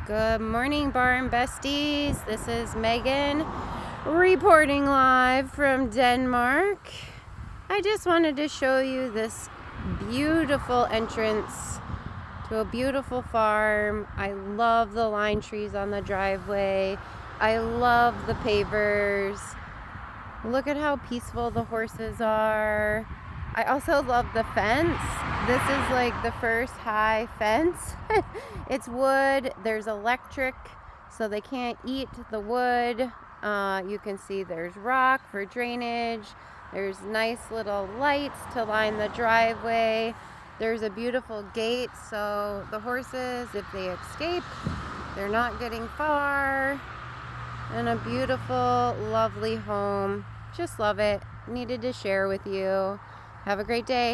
Good morning, barn besties. This is Megan reporting live from Denmark. I just wanted to show you this beautiful entrance to a beautiful farm. I love the lime trees on the driveway. I love the pavers. Look at how peaceful the horses are. I also love the fence. This is like the first high fence. It's wood. There's electric, so they can't eat the wood. You can see there's rock for drainage. There's nice little lights to line the driveway. There's a beautiful gate, so the horses, if they escape, they're not getting far. And a beautiful, lovely home. Just love it. Needed to share with you. Have a great day.